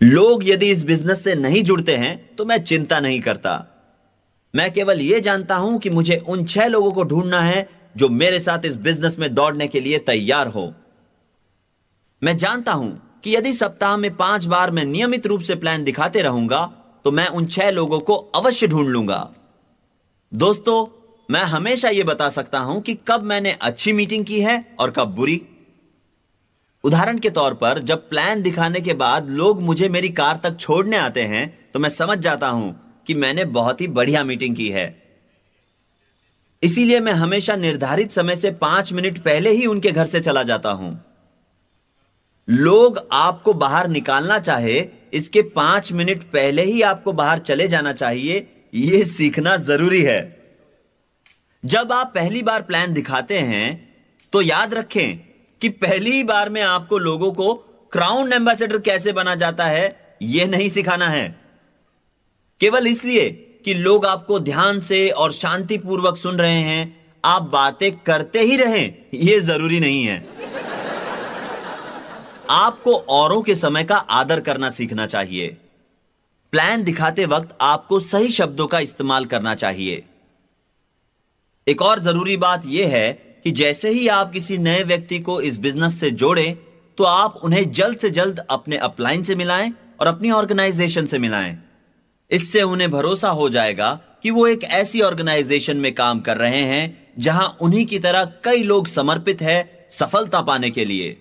लोग यदि इस बिजनेस से नहीं जुड़ते हैं तो मैं चिंता नहीं करता। मैं केवल यह जानता हूं कि मुझे उन 6 लोगों को ढूंढना है जो मेरे साथ इस बिजनेस में दौड़ने के लिए तैयार हो। मैं जानता हूं कि यदि सप्ताह में 5 बार मैं नियमित रूप से प्लान दिखाते रहूंगा तो मैं उन 6 लोगों को अवश्य ढूंढ लूंगा। दोस्तों, मैं हमेशा यह बता सकता हूं कि कब मैंने अच्छी मीटिंग की है और कब बुरी। उदाहरण के तौर पर जब प्लान दिखाने के बाद लोग मुझे मेरी कार तक छोड़ने आते हैं तो मैं समझ जाता हूं कि मैंने बहुत ही बढ़िया मीटिंग की है। इसीलिए मैं हमेशा निर्धारित समय से 5 मिनट पहले ही उनके घर से चला जाता हूं। लोग आपको बाहर निकालना चाहे इसके 5 मिनट पहले ही आपको बाहर चले जाना चाहिए, यह सीखना जरूरी है। जब आप पहली बार प्लान दिखाते हैं तो याद रखें कि पहली बार में आपको लोगों को क्राउन एम्बेसडर कैसे बना जाता है यह नहीं सिखाना है। केवल इसलिए कि लोग आपको ध्यान से और शांतिपूर्वक सुन रहे हैं, आप बातें करते ही रहें यह जरूरी नहीं है। आपको औरों के समय का आदर करना सीखना चाहिए। प्लान दिखाते वक्त आपको सही शब्दों का इस्तेमाल करना चाहिए। एक और जरूरी बात यह है कि जैसे ही आप किसी नए व्यक्ति को इस बिजनेस से जोड़ें तो आप उन्हें जल्द से जल्द अपने अपलाइन से मिलाएं और अपनी ऑर्गेनाइजेशन से मिलाएं। इससे उन्हें भरोसा हो जाएगा कि वो एक ऐसी ऑर्गेनाइजेशन में काम कर रहे हैं जहां उन्हीं की तरह कई लोग समर्पित हैं सफलता पाने के लिए।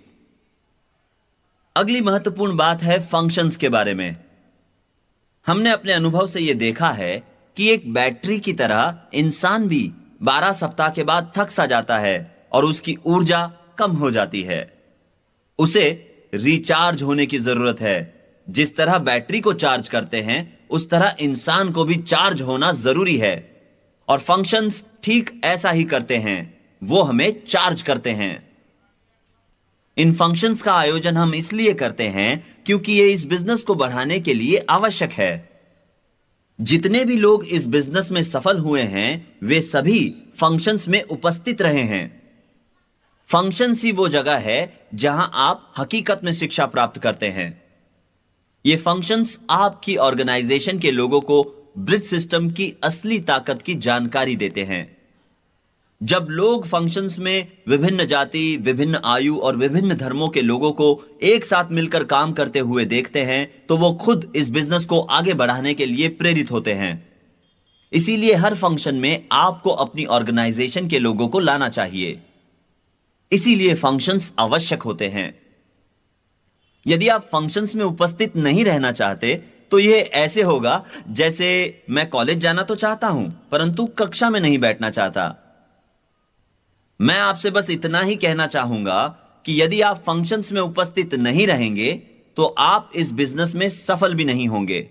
अगली महत्वपूर्ण बात है फंक्शंस के बारे में। हमने अपने अनुभव से यह देखा है कि एक बैटरी की तरह इंसान भी 12 सप्ताह के बाद थक सा जाता है और उसकी ऊर्जा कम हो जाती है। उसे रिचार्ज होने की जरूरत है। जिस तरह बैटरी को चार्ज करते हैं उस तरह इंसान को भी चार्ज होना जरूरी है, और फंक्शंस ठीक ऐसा ही करते हैं, वो हमें चार्ज करते हैं। इन फंक्शंस का आयोजन हम इसलिए करते हैं क्योंकि ये इस बिजनेस को बढ़ाने के लिए आवश्यक है। जितने भी लोग इस बिजनेस में सफल हुए हैं वे सभी फंक्शंस में उपस्थित रहे हैं। फंक्शंस ही वो जगह है जहां आप हकीकत में शिक्षा प्राप्त करते हैं। ये फंक्शंस आपकी ऑर्गेनाइजेशन के लोगों को ब्रिज सिस्टम की असली ताकत की जानकारी देते हैं। जब लोग फंक्शंस में विभिन्न जाति, विभिन्न आयु और विभिन्न धर्मों के लोगों को एक साथ मिलकर काम करते हुए देखते हैं तो वो खुद इस बिजनेस को आगे बढ़ाने के लिए प्रेरित होते हैं। इसीलिए हर फंक्शन में आपको अपनी ऑर्गेनाइजेशन के लोगों को लाना चाहिए। इसीलिए फंक्शंस आवश्यक होते हैं। यदि आप फंक्शंस में उपस्थित नहीं रहना चाहते तो यह ऐसे होगा जैसे मैं कॉलेज जाना तो चाहता हूं परंतु कक्षा में नहीं बैठना चाहता। मैं आपसे बस इतना ही कहना चाहूंगा कि यदि आप फंक्शंस में उपस्थित नहीं रहेंगे तो आप इस बिजनेस में सफल भी नहीं होंगे।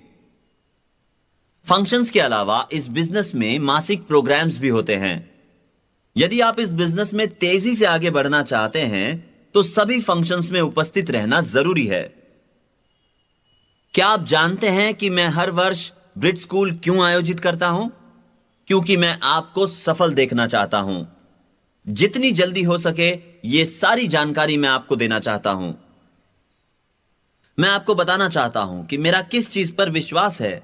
फंक्शंस के अलावा इस बिजनेस में मासिक प्रोग्राम्स भी होते हैं। यदि आप इस बिजनेस में तेजी से आगे बढ़ना चाहते हैं तो सभी फंक्शंस में उपस्थित रहना जरूरी है। क्या आप जानते हैं कि मैं हर वर्ष ब्रिज स्कूल क्यों आयोजित करता हूं? क्योंकि मैं आपको सफल देखना चाहता हूं। जितनी जल्दी हो सके यह सारी जानकारी मैं आपको देना चाहता हूं। मैं आपको बताना चाहता हूं कि मेरा किस चीज पर विश्वास है।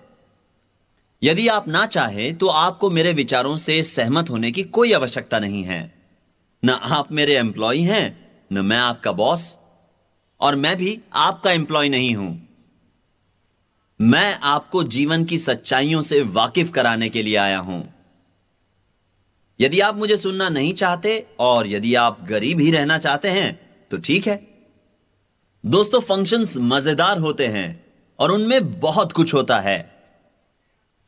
यदि आप ना चाहें तो आपको मेरे विचारों से सहमत होने की कोई आवश्यकता नहीं है। न आप मेरे एम्प्लॉय हैं, न मैं आपका बॉस, और मैं भी आपका एम्प्लॉय नहीं हूं। मैं आपको जीवन की सच्चाइयों से वाकिफ कराने के लिए आया हूं। यदि आप मुझे सुनना नहीं चाहते और यदि आप गरीब ही रहना चाहते हैं तो ठीक है। दोस्तों, फंक्शंस मजेदार होते हैं और उनमें बहुत कुछ होता है।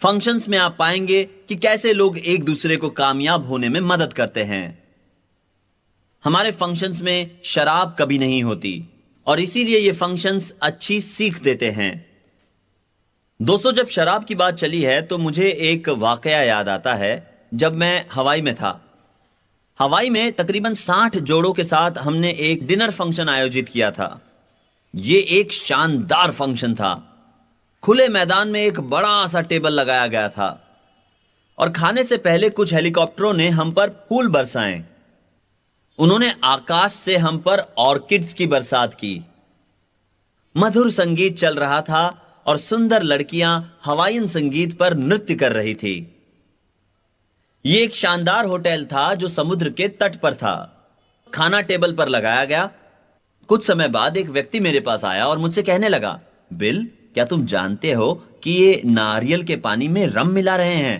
फंक्शंस में आप पाएंगे कि कैसे लोग एक दूसरे को कामयाब होने में मदद करते हैं। हमारे फंक्शंस में शराब कभी नहीं होती और इसीलिए ये फंक्शंस अच्छी सीख देते हैं। दोस्तों, जब शराब की बात चली है तो मुझे एक वाकया याद आता है। जब मैं हवाई में था, हवाई में तकरीबन 60 जोड़ों के साथ हमने एक डिनर फंक्शन आयोजित किया था। यह एक शानदार फंक्शन था। खुले मैदान में एक बड़ा सा टेबल लगाया गया था और खाने से पहले कुछ हेलीकॉप्टरों ने हम पर फूल बरसाए। उन्होंने आकाश से हम पर ऑर्किड्स की बरसात की। मधुर संगीत चल रहा था और सुंदर लड़कियां हवाईयन संगीत पर नृत्य कर रही थी। यह एक शानदार होटल था जो समुद्र के तट पर था। खाना टेबल पर लगाया गया। कुछ समय बाद एक व्यक्ति मेरे पास आया और मुझसे कहने लगा, बिल, क्या तुम जानते हो कि ये नारियल के पानी में रम मिला रहे हैं?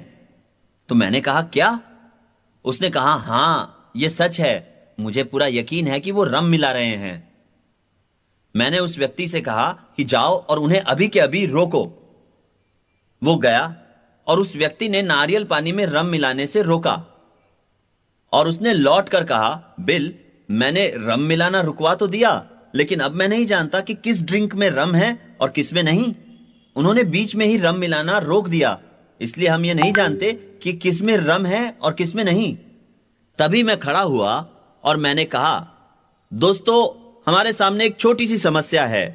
तो मैंने कहा, क्या? उसने कहा, हां, यह सच है। मुझे पूरा यकीन है कि वो रम मिला रहे हैं। मैंने उस व्यक्ति से कहा कि जाओ और उन्हें अभी के अभी रोको। वो गया और उस व्यक्ति ने नारियल पानी में रम मिलाने से रोका और उसने लौट कर कहा, बिल, मैंने रम मिलाना रुकवा तो दिया, लेकिन अब मैं नहीं जानता कि किस ड्रिंक में रम है और किस में नहीं। उन्होंने बीच में ही रम मिलाना रोक दिया, इसलिए हम ये नहीं जानते कि किस में रम है और किस में नहीं। तभी मैं खड़ा हुआ और मैंने कहा, दोस्तों, हमारे सामने एक छोटी सी समस्या है।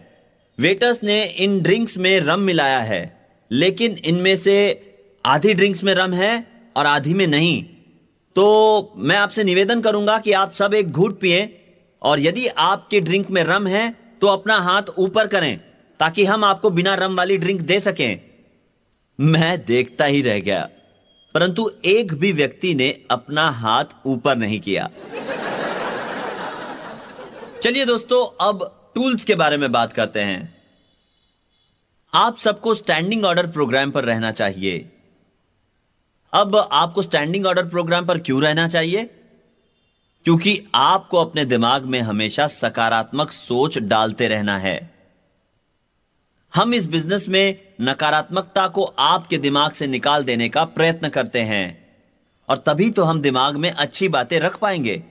वेटर्स ने इन ड्रिंक्स में रम मिलाया है, लेकिन इनमें से आधी ड्रिंक्स में रम है और आधी में नहीं। तो मैं आपसे निवेदन करूंगा कि आप सब एक घूंट पिएं और यदि आपके ड्रिंक में रम है तो अपना हाथ ऊपर करें ताकि हम आपको बिना रम वाली ड्रिंक दे सकें। मैं देखता ही रह गया, परंतु एक भी व्यक्ति ने अपना हाथ ऊपर नहीं किया। चलिए दोस्तों, अब टूल्स के बारे में बात करते हैं। आप सबको स्टैंडिंग ऑर्डर प्रोग्राम पर रहना चाहिए। अब आपको स्टैंडिंग ऑर्डर प्रोग्राम पर क्यों रहना चाहिए? क्योंकि आपको अपने दिमाग में हमेशा सकारात्मक सोच डालते रहना है। हम इस बिजनेस में नकारात्मकता को आपके दिमाग से निकाल देने का प्रयत्न करते हैं और तभी तो हम दिमाग में अच्छी बातें रख पाएंगे।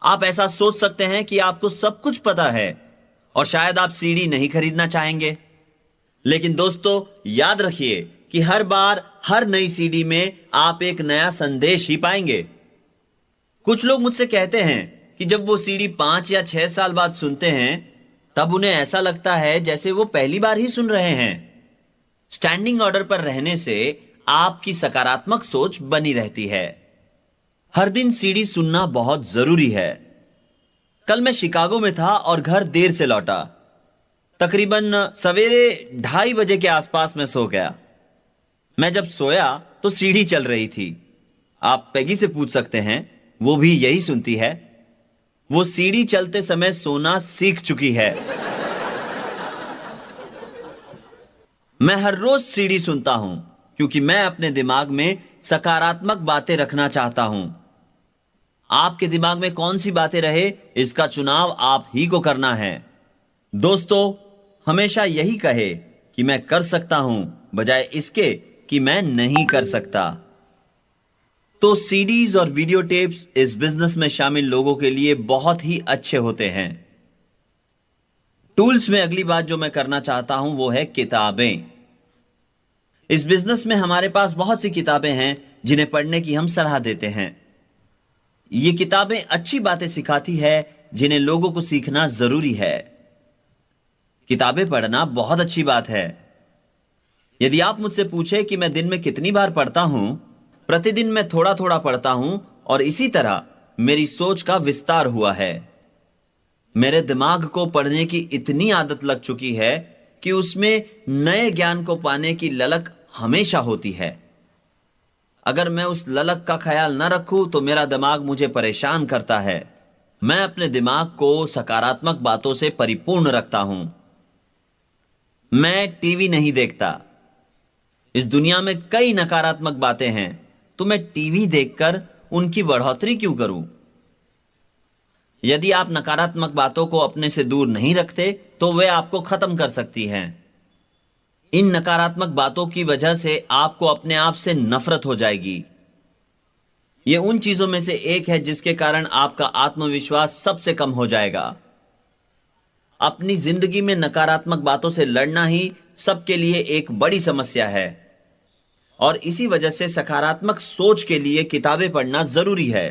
आप ऐसा सोच सकते हैं कि आपको सब कुछ पता है और शायद आप सीडी नहीं खरीदना चाहेंगे, लेकिन दोस्तों याद रखिए कि हर बार हर नई सीडी में आप एक नया संदेश ही पाएंगे। कुछ लोग मुझसे कहते हैं कि जब वो सीडी 5 या 6 साल बाद सुनते हैं तब उन्हें ऐसा लगता है जैसे वो पहली बार ही सुन रहे हैं। स्टैंडिंग ऑर्डर पर रहने से आपकी सकारात्मक सोच बनी रहती है। हर दिन सीडी सुनना बहुत जरूरी है। कल मैं शिकागो में था और घर देर से लौटा। तकरीबन सवेरे 2:30 बजे के आसपास मैं सो गया। मैं जब सोया तो सीडी चल रही थी। आप पैगी से पूछ सकते हैं, वो भी यही सुनती है। वो सीडी चलते समय सोना सीख चुकी है। मैं हर रोज सीडी सुनता हूं क्योंकि मैं अपने दिमाग में सकारात्मक बातें रखना चाहता हूं। आपके दिमाग में कौन सी बातें रहे, इसका चुनाव आप ही को करना है। दोस्तों, हमेशा यही कहे कि मैं कर सकता हूं बजाय इसके कि मैं नहीं कर सकता। तो सीडीज और वीडियो टेप्स इस बिजनेस में शामिल लोगों के लिए बहुत ही अच्छे होते हैं। टूल्स में अगली बात जो मैं करना चाहता हूं वो है किताबें। इस बिजनेस में हमारे पास बहुत सी किताबें हैं जिन्हें पढ़ने की हम सलाह देते हैं। ये किताबें अच्छी बातें सिखाती है जिन्हें लोगों को सीखना जरूरी है। किताबें पढ़ना बहुत अच्छी बात है। यदि आप मुझसे पूछे कि मैं दिन में कितनी बार पढ़ता हूं, प्रतिदिन मैं थोड़ा थोड़ा पढ़ता हूं और इसी तरह मेरी सोच का विस्तार हुआ है। मेरे दिमाग को पढ़ने की इतनी आदत लग चुकी है कि उसमें नए ज्ञान को पाने की ललक हमेशा होती है। अगर मैं उस ललक का ख्याल न रखूं तो मेरा दिमाग मुझे परेशान करता है। मैं अपने दिमाग को सकारात्मक बातों से परिपूर्ण रखता हूं। मैं टीवी नहीं देखता। इस दुनिया में कई नकारात्मक बातें हैं, तो मैं टीवी देखकर उनकी बढ़ोतरी क्यों करूं? यदि आप नकारात्मक बातों को अपने से दूर नहीं रखते तो वे आपको खत्म कर सकती हैं। इन नकारात्मक बातों की वजह से आपको अपने आप से नफरत हो जाएगी। यह उन चीजों में से एक है जिसके कारण आपका आत्मविश्वास सबसे कम हो जाएगा। अपनी जिंदगी में नकारात्मक बातों से लड़ना ही सबके लिए एक बड़ी समस्या है और इसी वजह से सकारात्मक सोच के लिए किताबें पढ़ना जरूरी है।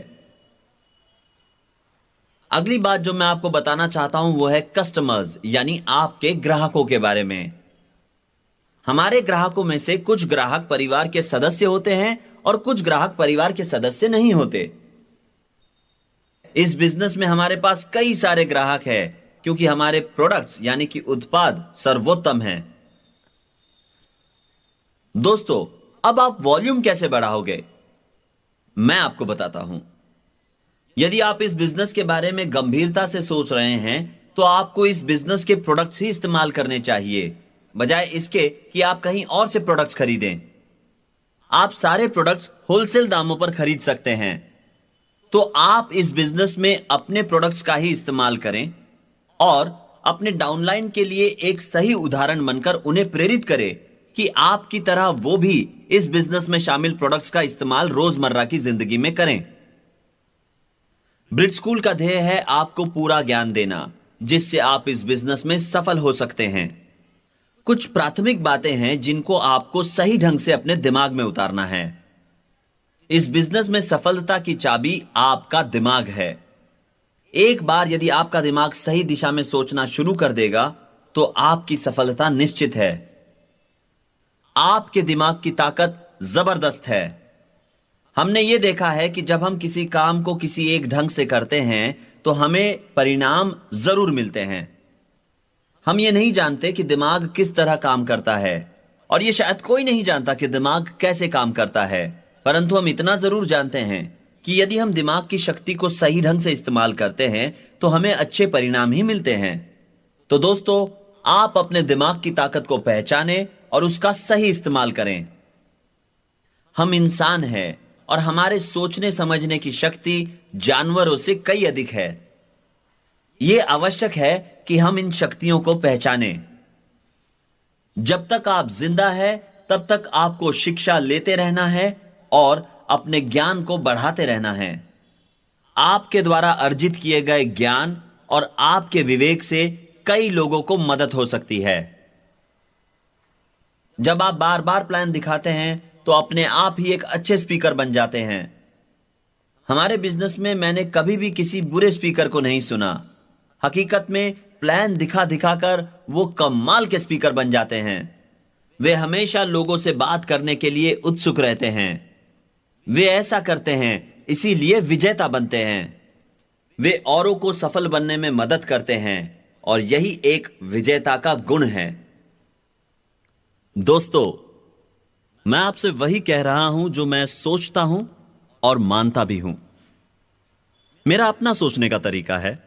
अगली बात जो मैं आपको बताना चाहता हूं वो है कस्टमर्स, यानी आपके ग्राहकों के बारे में। हमारे ग्राहकों में से कुछ ग्राहक परिवार के सदस्य होते हैं और कुछ ग्राहक परिवार के सदस्य नहीं होते। इस बिजनेस में हमारे पास कई सारे ग्राहक हैं क्योंकि हमारे प्रोडक्ट्स यानी कि उत्पाद सर्वोत्तम हैं। दोस्तों, अब आप वॉल्यूम कैसे बढ़ाओगे? मैं आपको बताता हूं। यदि आप इस बिजनेस के बारे में गंभीरता से सोच रहे हैं तो आपको इस बिजनेस के प्रोडक्ट्स ही इस्तेमाल करने चाहिए, बजाय इसके कि आप कहीं और से प्रोडक्ट्स खरीदें। आप सारे प्रोडक्ट्स होलसेल दामों पर खरीद सकते हैं। तो आप इस बिजनेस में अपने प्रोडक्ट्स का ही इस्तेमाल करें और अपने डाउनलाइन के लिए एक सही उदाहरण बनकर उन्हें प्रेरित करें कि आपकी तरह वो भी इस बिजनेस में शामिल प्रोडक्ट्स का इस्तेमाल रोजमर्रा की जिंदगी में करें। ब्रिट स्कूल का ध्येय है आपको पूरा ज्ञान देना, जिससे आप इस बिजनेस में सफल हो सकते हैं। कुछ प्राथमिक बातें हैं जिनको आपको सही ढंग से अपने दिमाग में उतारना है। इस बिजनेस में सफलता की चाबी आपका दिमाग है। एक बार यदि आपका दिमाग सही दिशा में सोचना शुरू कर देगा तो आपकी सफलता निश्चित है। आपके दिमाग की ताकत जबरदस्त है। हमने यह देखा है कि जब हम किसी काम को किसी एक ढंग से करते हैं तो हमें परिणाम जरूर मिलते हैं। हम यह नहीं जानते कि दिमाग किस तरह काम करता है, और यह शायद कोई नहीं जानता कि दिमाग कैसे काम करता है, परंतु हम इतना जरूर जानते हैं कि यदि हम दिमाग की शक्ति को सही ढंग से इस्तेमाल करते हैं तो हमें अच्छे परिणाम ही मिलते हैं। तो दोस्तों, आप अपने दिमाग की ताकत को पहचानें और उसका सही इस्तेमाल करें। हम इंसान हैं और हमारे सोचने समझने की शक्ति जानवरों से कई अधिक है। यह आवश्यक है कि हम इन शक्तियों को पहचानें। जब तक आप जिंदा हैं तब तक आपको शिक्षा लेते रहना है और अपने ज्ञान को बढ़ाते रहना है। आपके द्वारा अर्जित किए गए ज्ञान और आपके विवेक से कई लोगों को मदद हो सकती है। जब आप बार बार प्लान दिखाते हैं तो अपने आप ही एक अच्छे स्पीकर बन जाते हैं। हमारे बिजनेस में मैंने कभी भी किसी बुरे स्पीकर को नहीं सुना। हकीकत में प्लान दिखा दिखाकर वो कमाल के स्पीकर बन जाते हैं। वे हमेशा लोगों से बात करने के लिए उत्सुक रहते हैं। वे ऐसा करते हैं इसीलिए विजेता बनते हैं। वे औरों को सफल बनने में मदद करते हैं और यही एक विजेता का गुण है। दोस्तों, मैं आपसे वही कह रहा हूं जो मैं सोचता हूं और मानता भी हूं। मेरा अपना सोचने का तरीका है,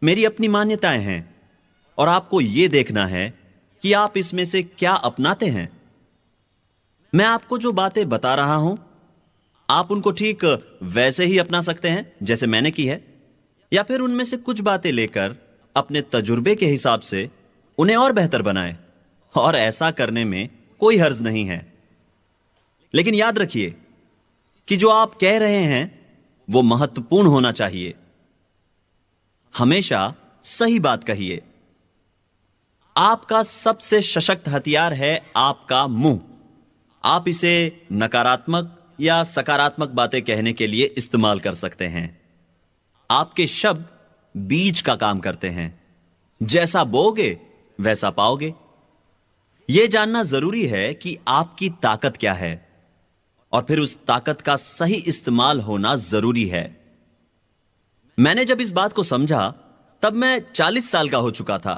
मेरी अपनी मान्यताएं हैं, और आपको यह देखना है कि आप इसमें से क्या अपनाते हैं। मैं आपको जो बातें बता रहा हूं, आप उनको ठीक वैसे ही अपना सकते हैं जैसे मैंने की है, या फिर उनमें से कुछ बातें लेकर अपने तजुर्बे के हिसाब से उन्हें और बेहतर बनाएं। और ऐसा करने में कोई हर्ज नहीं है। लेकिन याद रखिए कि जो आप कह रहे हैं वो महत्वपूर्ण होना चाहिए। हमेशा सही बात कहिए। आपका सबसे सशक्त हथियार है आपका मुंह। आप इसे नकारात्मक या सकारात्मक बातें कहने के लिए इस्तेमाल कर सकते हैं। आपके शब्द बीज का काम करते हैं। जैसा बोओगे वैसा पाओगे। यह जानना जरूरी है कि आपकी ताकत क्या है, और फिर उस ताकत का सही इस्तेमाल होना जरूरी है। मैंने जब इस बात को समझा तब मैं 40 साल का हो चुका था।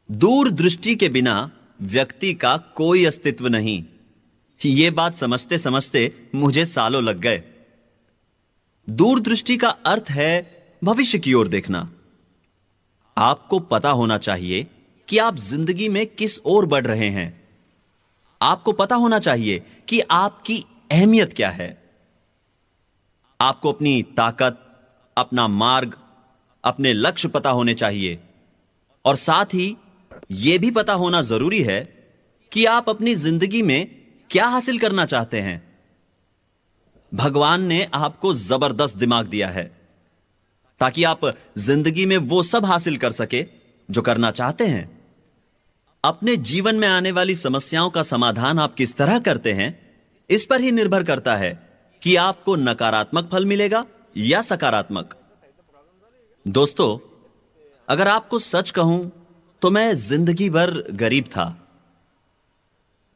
दूरदृष्टि के बिना व्यक्ति का कोई अस्तित्व नहीं। यह बात समझते समझते मुझे सालों लग गए। दूरदृष्टि का अर्थ है भविष्य की ओर देखना। आपको पता होना चाहिए कि आप जिंदगी में किस ओर बढ़ रहे हैं। आपको पता होना चाहिए कि आपकी अहमियत क्या है। आपको अपनी ताकत, अपना मार्ग, अपने लक्ष्य पता होने चाहिए, और साथ ही यह भी पता होना जरूरी है कि आप अपनी जिंदगी में क्या हासिल करना चाहते हैं। भगवान ने आपको जबरदस्त दिमाग दिया है ताकि आप जिंदगी में वो सब हासिल कर सके जो करना चाहते हैं। अपने जीवन में आने वाली समस्याओं का समाधान आप किस तरह करते हैं, इस पर ही निर्भर करता है कि आपको नकारात्मक फल मिलेगा या सकारात्मक। दोस्तों, अगर आपको सच कहूं तो मैं जिंदगी भर गरीब था।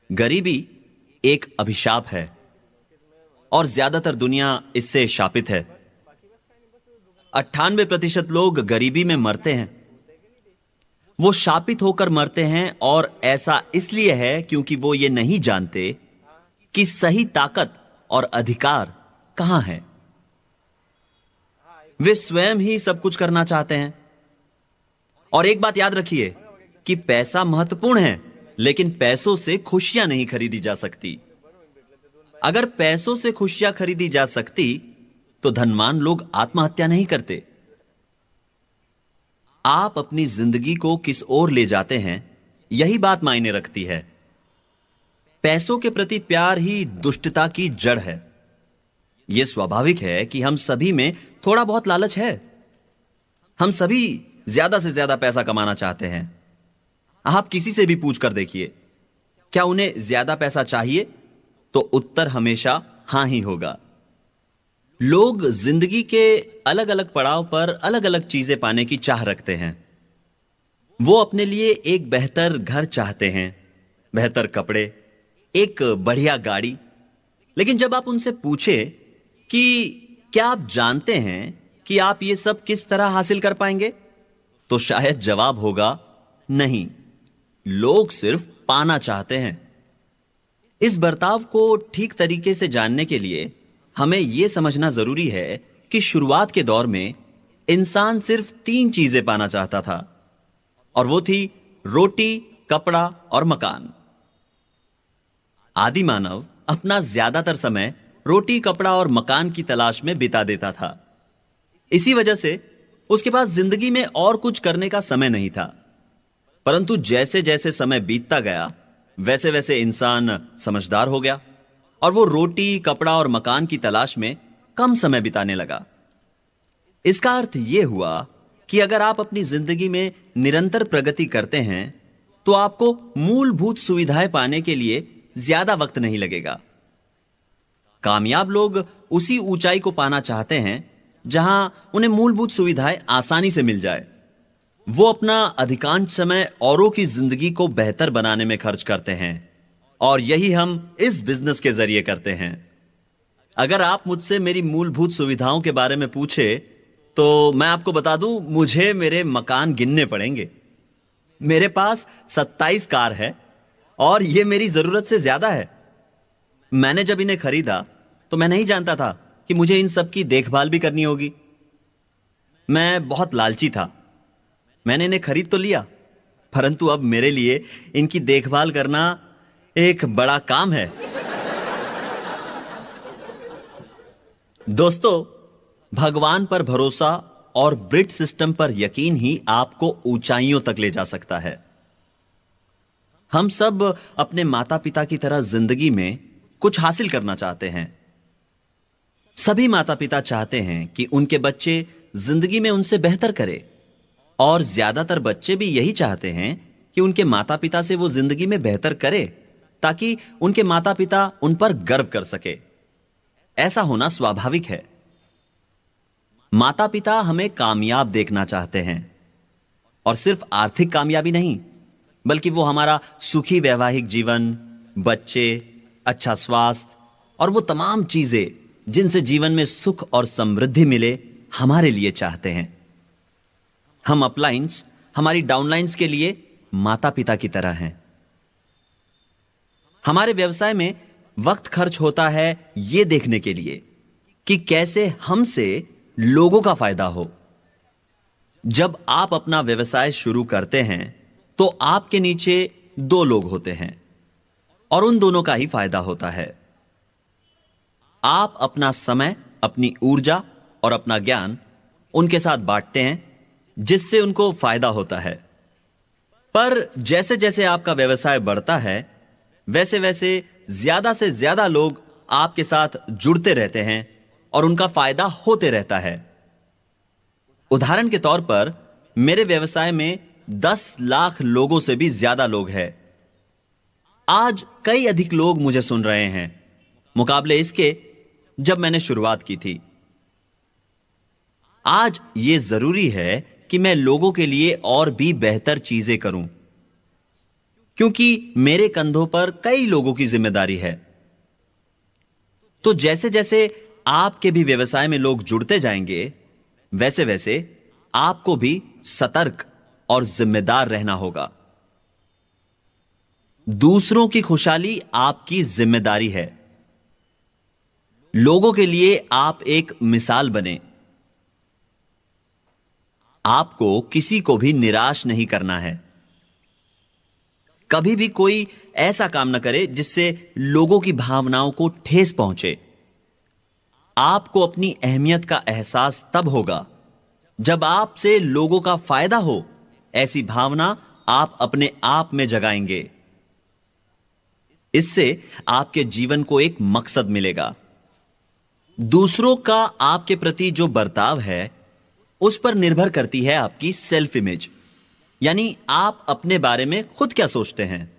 गरीबी एक अभिशाप है और ज्यादातर दुनिया इससे शापित है। 98% लोग गरीबी में मरते हैं। वो शापित होकर मरते हैं, और ऐसा इसलिए है क्योंकि वो ये नहीं जानते कि सही ताकत और अधिकार कहां है। वे स्वयं ही सब कुछ करना चाहते हैं। और एक बात याद रखिए कि पैसा महत्वपूर्ण है, लेकिन पैसों से खुशियां नहीं खरीदी जा सकती। अगर पैसों से खुशियां खरीदी जा सकती तो धनवान लोग आत्महत्या नहीं करते। आप अपनी जिंदगी को किस ओर ले जाते हैं, यही बात मायने रखती है। पैसों के प्रति प्यार ही दुष्टता की जड़ है। यह स्वाभाविक है कि हम सभी में थोड़ा बहुत लालच है। हम सभी ज्यादा से ज्यादा पैसा कमाना चाहते हैं। आप किसी से भी पूछ कर देखिए, क्या उन्हें ज्यादा पैसा चाहिए, तो उत्तर हमेशा हां ही होगा। लोग जिंदगी के अलग अलग पड़ाव पर अलग अलग चीजें पाने की चाह रखते हैं। वो अपने लिए एक बेहतर घर चाहते हैं, बेहतर कपड़े, एक बढ़िया गाड़ी। लेकिन जब आप उनसे पूछे कि क्या आप जानते हैं कि आप ये सब किस तरह हासिल कर पाएंगे, तो शायद जवाब होगा नहीं। लोग सिर्फ पाना चाहते हैं। इस बर्ताव को ठीक तरीके से जानने के लिए हमें यह समझना जरूरी है कि शुरुआत के दौर में इंसान सिर्फ 3 चीजें पाना चाहता था, और वो थी रोटी, कपड़ा और मकान। आदि मानव अपना ज्यादातर समय रोटी, कपड़ा और मकान की तलाश में बिता देता था। इसी वजह से उसके पास जिंदगी में और कुछ करने का समय नहीं था। परंतु जैसे जैसे समय बीतता गया, वैसे वैसे इंसान समझदार हो गया, और वो रोटी, कपड़ा और मकान की तलाश में कम समय बिताने लगा। इसका अर्थ यह हुआ कि अगर आप अपनी जिंदगी में निरंतर प्रगति करते हैं, तो आपको मूलभूत सुविधाएं पाने के लिए ज्यादा वक्त नहीं लगेगा। कामयाब लोग उसी ऊंचाई को पाना चाहते हैं जहां उन्हें मूलभूत सुविधाएं आसानी से मिल जाए। वो अपना अधिकांश समय औरों की जिंदगी को बेहतर बनाने में खर्च करते हैं, और यही हम इस बिजनेस के जरिए करते हैं। अगर आप मुझसे मेरी मूलभूत सुविधाओं के बारे में पूछे, तो मैं आपको बता दूं, मुझे मेरे मकान गिनने पड़ेंगे। मेरे पास 27 कार है, और यह मेरी जरूरत से ज्यादा है। मैंने जब इन्हें खरीदा तो मैं नहीं जानता था कि मुझे इन सब की देखभाल भी करनी होगी। मैं बहुत लालची था। मैंने इन्हें खरीद तो लिया, परंतु अब मेरे लिए इनकी देखभाल करना एक बड़ा काम है। दोस्तों, भगवान पर भरोसा और ब्रिट सिस्टम पर यकीन ही आपको ऊंचाइयों तक ले जा सकता है। हम सब अपने माता पिता की तरह जिंदगी में कुछ हासिल करना चाहते हैं। सभी माता पिता चाहते हैं कि उनके बच्चे जिंदगी में उनसे बेहतर करें, और ज्यादातर बच्चे भी यही चाहते हैं कि उनके माता पिता से वो जिंदगी में बेहतर करे, ताकि उनके माता पिता उन पर गर्व कर सके। ऐसा होना स्वाभाविक है। माता पिता हमें कामयाब देखना चाहते हैं, और सिर्फ आर्थिक कामयाबी नहीं, बल्कि वो हमारा सुखी वैवाहिक जीवन, बच्चे, अच्छा स्वास्थ्य और वो तमाम चीजें जिनसे जीवन में सुख और समृद्धि मिले, हमारे लिए चाहते हैं। हम अपलाइंस हमारी डाउनलाइंस के लिए माता पिता की तरह हैं। हमारे व्यवसाय में वक्त खर्च होता है यह देखने के लिए कि कैसे हमसे लोगों का फायदा हो। जब आप अपना व्यवसाय शुरू करते हैं, तो आपके नीचे 2 लोग होते हैं, और उन दोनों का ही फायदा होता है। आप अपना समय, अपनी ऊर्जा और अपना ज्ञान उनके साथ बांटते हैं, जिससे उनको फायदा होता है। पर जैसे जैसे आपका व्यवसाय बढ़ता है, वैसे वैसे ज्यादा से ज्यादा लोग आपके साथ जुड़ते रहते हैं, और उनका फायदा होते रहता है। उदाहरण के तौर पर, मेरे व्यवसाय में 10 लाख लोगों से भी ज्यादा लोग हैं। आज कई अधिक लोग मुझे सुन रहे हैं, मुकाबले इसके जब मैंने शुरुआत की थी। आज यह जरूरी है कि मैं लोगों के लिए और भी बेहतर चीजें करूं, क्योंकि मेरे कंधों पर कई लोगों की जिम्मेदारी है। तो जैसे जैसे आपके भी व्यवसाय में लोग जुड़ते जाएंगे, वैसे वैसे आपको भी सतर्क और जिम्मेदार रहना होगा। दूसरों की खुशहाली आपकी जिम्मेदारी है। लोगों के लिए आप एक मिसाल बने। आपको किसी को भी निराश नहीं करना है। कभी भी कोई ऐसा काम न करे जिससे लोगों की भावनाओं को ठेस पहुंचे। आपको अपनी अहमियत का एहसास तब होगा जब आपसे लोगों का फायदा हो। ऐसी भावना आप अपने आप में जगाएंगे। इससे आपके जीवन को एक मकसद मिलेगा। दूसरों का आपके प्रति जो बर्ताव है उस पर निर्भर करती है आपकी सेल्फ इमेज, यानी आप अपने बारे में खुद क्या सोचते हैं।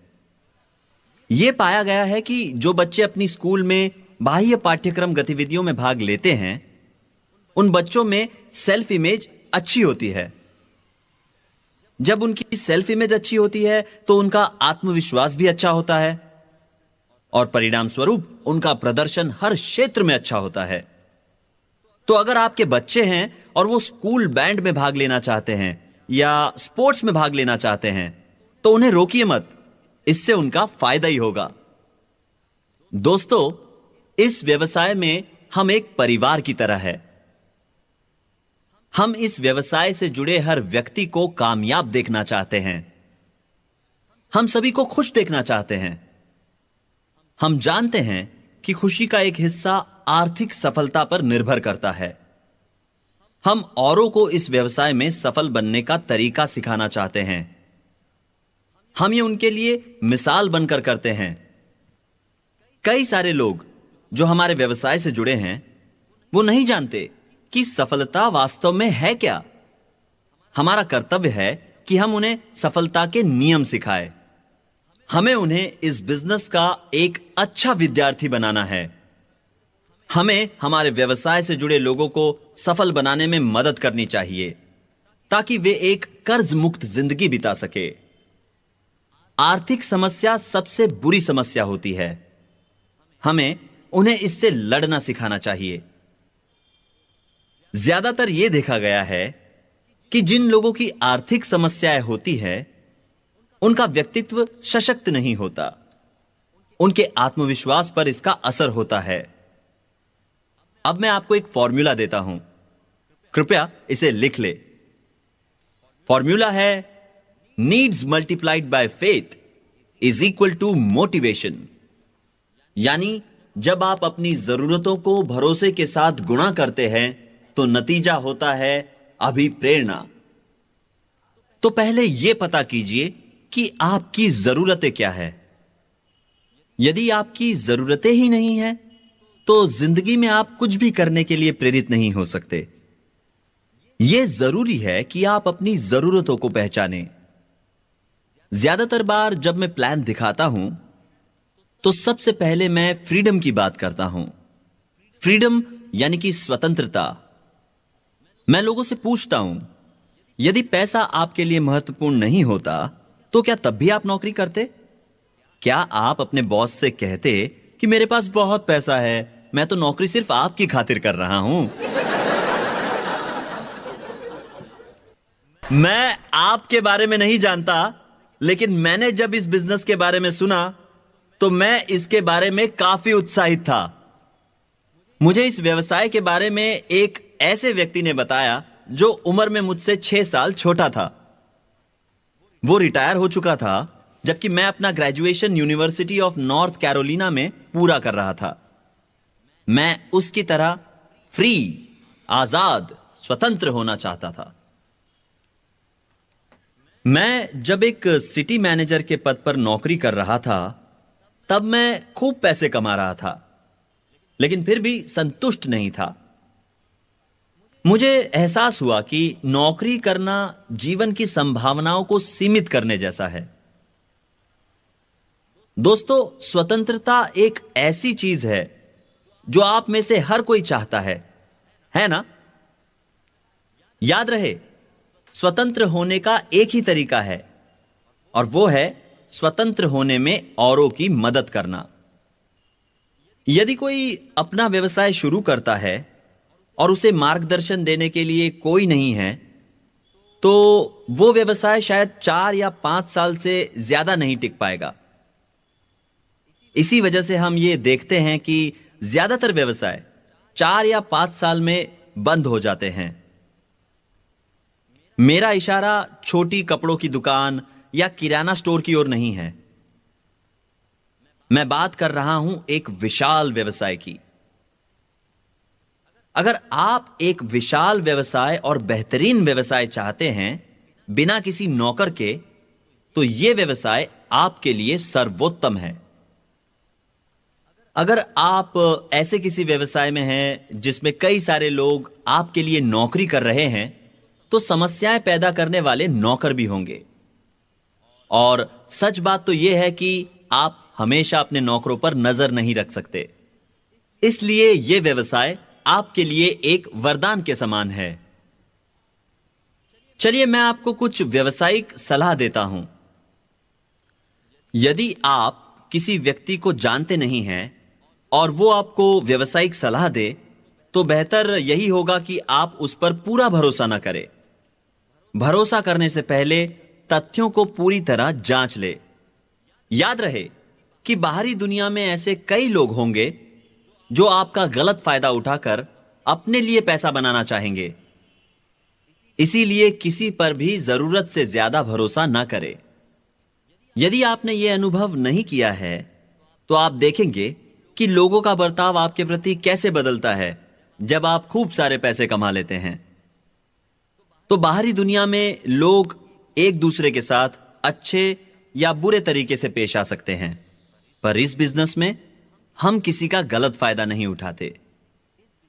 यह पाया गया है कि जो बच्चे अपनी स्कूल में बाह्य पाठ्यक्रम गतिविधियों में भाग लेते हैं, उन बच्चों में सेल्फ इमेज अच्छी होती है। जब उनकी सेल्फ इमेज अच्छी होती है तो उनका आत्मविश्वास भी अच्छा होता है और परिणाम स्वरूप उनका प्रदर्शन हर क्षेत्र में अच्छा होता है। तो अगर आपके बच्चे हैं और वो स्कूल बैंड में भाग लेना चाहते हैं या स्पोर्ट्स में भाग लेना चाहते हैं, तो उन्हें रोकिए मत। इससे उनका फायदा ही होगा। दोस्तों, इस व्यवसाय में हम एक परिवार की तरह है। हम इस व्यवसाय से जुड़े हर व्यक्ति को कामयाब देखना चाहते हैं। हम सभी को खुश देखना चाहते हैं। हम जानते हैं कि खुशी का एक हिस्सा आर्थिक सफलता पर निर्भर करता है। हम औरों को इस व्यवसाय में सफल बनने का तरीका सिखाना चाहते हैं। हम ये उनके लिए मिसाल बनकर करते हैं। कई सारे लोग जो हमारे व्यवसाय से जुड़े हैं, वो नहीं जानते कि सफलता वास्तव में है क्या। हमारा कर्तव्य है कि हम उन्हें सफलता के नियम सिखाएं। हमें उन्हें इस बिजनेस का एक अच्छा विद्यार्थी बनाना है। हमें हमारे व्यवसाय से जुड़े लोगों को सफल बनाने में मदद करनी चाहिए ताकि वे एक कर्ज मुक्त जिंदगी बिता सके। आर्थिक समस्या सबसे बुरी समस्या होती है। हमें उन्हें इससे लड़ना सिखाना चाहिए। ज्यादातर यह देखा गया है कि जिन लोगों की आर्थिक समस्याएं होती है, उनका व्यक्तित्व सशक्त नहीं होता। उनके आत्मविश्वास पर इसका असर होता है। अब मैं आपको एक फॉर्मूला देता हूं, कृपया इसे लिख ले। फॉर्मूला है needs multiplied by faith is equal to motivation. यानी जब आप अपनी जरूरतों को भरोसे के साथ गुणा करते हैं तो नतीजा होता है अभिप्रेरणा। तो पहले यह पता कीजिए कि आपकी जरूरतें क्या है। यदि आपकी जरूरतें ही नहीं हैं, तो जिंदगी में आप कुछ भी करने के लिए प्रेरित नहीं हो सकते। यह जरूरी है कि आप अपनी जरूरतों को पहचानें। ज्यादातर बार जब मैं प्लान दिखाता हूं, तो सबसे पहले मैं फ्रीडम की बात करता हूं। फ्रीडम यानी कि स्वतंत्रता। मैं लोगों से पूछता हूं, यदि पैसा आपके लिए महत्वपूर्ण नहीं होता तो क्या तब भी आप नौकरी करते? क्या आप अपने बॉस से कहते कि मेरे पास बहुत पैसा है, मैं तो नौकरी सिर्फ आपकी खातिर कर रहा हूं? मैं आपके बारे में नहीं जानता, लेकिन मैंने जब इस बिजनेस के बारे में सुना तो मैं इसके बारे में काफी उत्साहित था। मुझे इस व्यवसाय के बारे में एक ऐसे व्यक्ति ने बताया जो उम्र में मुझसे 6 साल छोटा था। वो रिटायर हो चुका था जबकि मैं अपना graduation university of north Carolina में पूरा कर रहा था। मैं उसकी तरह फ्री, आजाद, स्वतंत्र होना चाहता था। मैं जब एक सिटी मैनेजर के पद पर नौकरी कर रहा था, तब मैं खूब पैसे कमा रहा था, लेकिन फिर भी संतुष्ट नहीं था। मुझे एहसास हुआ कि नौकरी करना जीवन की संभावनाओं को सीमित करने जैसा है। दोस्तों, स्वतंत्रता एक ऐसी चीज है जो आप में से हर कोई चाहता है ना? याद रहे, स्वतंत्र होने का एक ही तरीका है और वो है स्वतंत्र होने में औरों की मदद करना। यदि कोई अपना व्यवसाय शुरू करता है और उसे मार्गदर्शन देने के लिए कोई नहीं है, तो वो व्यवसाय शायद 4 या 5 साल से ज्यादा नहीं टिक पाएगा। इसी वजह से हम ये देखते हैं कि ज्यादातर व्यवसाय 4 या 5 साल में बंद हो जाते हैं। मेरा इशारा छोटी कपड़ों की दुकान या किराना स्टोर की ओर नहीं है। मैं बात कर रहा हूं एक विशाल व्यवसाय की। अगर आप एक विशाल व्यवसाय और बेहतरीन व्यवसाय चाहते हैं बिना किसी नौकर के, तो यह व्यवसाय आपके लिए सर्वोत्तम है। अगर आप ऐसे किसी व्यवसाय में हैं जिसमें कई सारे लोग आपके लिए नौकरी कर रहे हैं, तो समस्याएं पैदा करने वाले नौकर भी होंगे। और सच बात तो यह है कि आप हमेशा अपने नौकरों पर नजर नहीं रख सकते। इसलिए यह व्यवसाय आपके लिए एक वरदान के समान है। चलिए मैं आपको कुछ व्यावसायिक सलाह देता हूं। यदि आप किसी व्यक्ति को जानते नहीं हैं और वो आपको व्यावसायिक सलाह दे, तो बेहतर यही होगा कि आप उस पर पूरा भरोसा न करें। भरोसा करने से पहले तथ्यों को पूरी तरह जांच ले। याद रहे कि बाहरी दुनिया में ऐसे कई लोग होंगे जो आपका गलत फायदा उठाकर अपने लिए पैसा बनाना चाहेंगे। इसीलिए किसी पर भी जरूरत से ज्यादा भरोसा ना करें। यदि आपने यह अनुभव नहीं किया है, तो आप देखेंगे कि लोगों का बर्ताव आपके प्रति कैसे बदलता है जब आप खूब सारे पैसे कमा लेते हैं। तो बाहरी दुनिया में लोग एक दूसरे के साथ अच्छे या बुरे तरीके से पेश आ सकते हैं, पर इस बिजनेस में हम किसी का गलत फायदा नहीं उठाते।